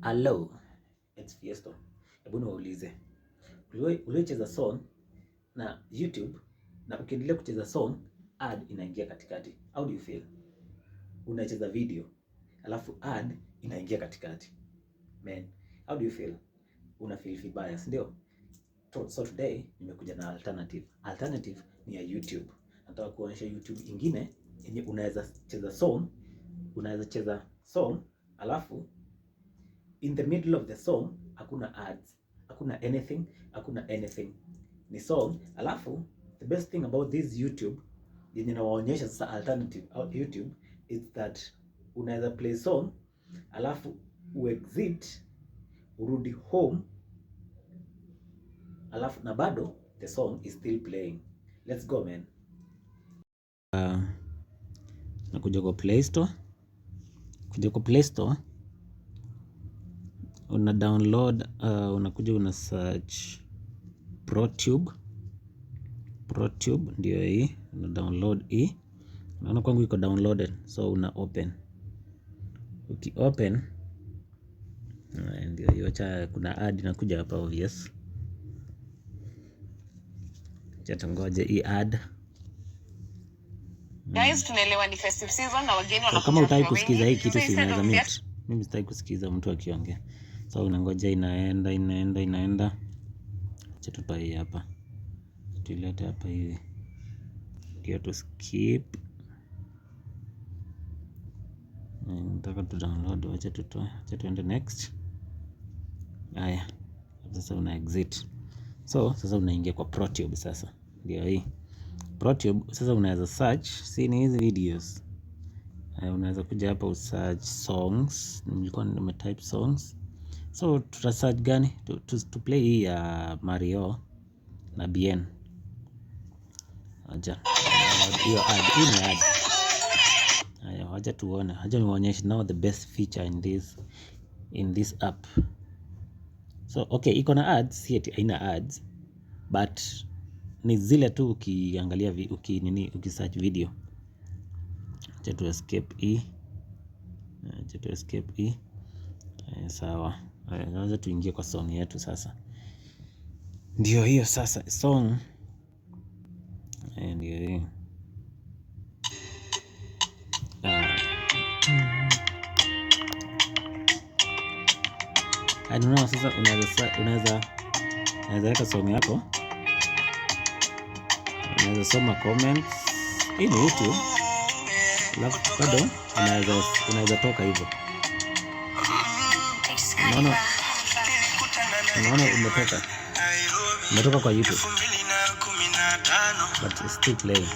Hello, it's Fiesto. Hebu niwaulize. Ulicheza song na YouTube na ukiendelea kucheza song, ad inaingia katikati. How do you feel? Unacheza video, alafu ad inaingia katikati. Man, how do you feel? Una feel vibaya, ndio? So today nimekuja na alternative. Alternative ni ya YouTube. Nataka kuonyesha YouTube ingine yenye unaweza cheza song, alafu in the middle of the song hakuna ads, hakuna anything, ni song. Alafu the best thing about this YouTube yenye nawaonyesha sasa alternative YouTube is that unaweza play song alafu uexit urudi home, alafu na bado the song is still playing. Let's go man. Nakuja kwa Play Store. Kuja kwa Play Store una download, unakuja una search ProTube ndio hii, una download hii. Naona kwangu iko downloaded, so una open. Uki open ndio hiyo, acha kuna ad inakuja hapa obvious. Acha ngoje hii ad. Guys, tunaelewa ni festive season na wageni wanakuja. Kama utaki kusikiza hii kitu sinaweza mute. Mimi sitaki kusikiza mtu akiongea. So unangoja inaenda. Acha tupai hapa. Tulete hapa hivi. Ndio tu skip. Nataka tu download, acha tutoe. Acha tuende next. Haya. Sasa una exit. So sasa unaingia kwa ProTube sasa. Ndio hii. ProTube sasa unaweza search, si ni hizi videos. Unaweza kuja hapa usearch songs. Nilikuwa nimetype songs. So tuta search gani? To play hii ya Mario na Bien. Aja. Hiyo ad, hii ni ad. Haya, wacha tuone. Acha niwaonyeshe now the best feature in this app. So okay, iko na ads, si eti haina ads, but ni zile tu ukiangalia ukisearch video. Acha tu escape hii. Sawa. Naanza tuingie kwa song yetu sasa. Ndio hiyo sasa song. Ndio hiyo. I don't know, sasa unaweza weka song yako. Unaweza soma comments. Hii ni YouTube. Alafu bado unaweza toka hivyo. Unaona umetoka kwa YouTube. But it's still playing.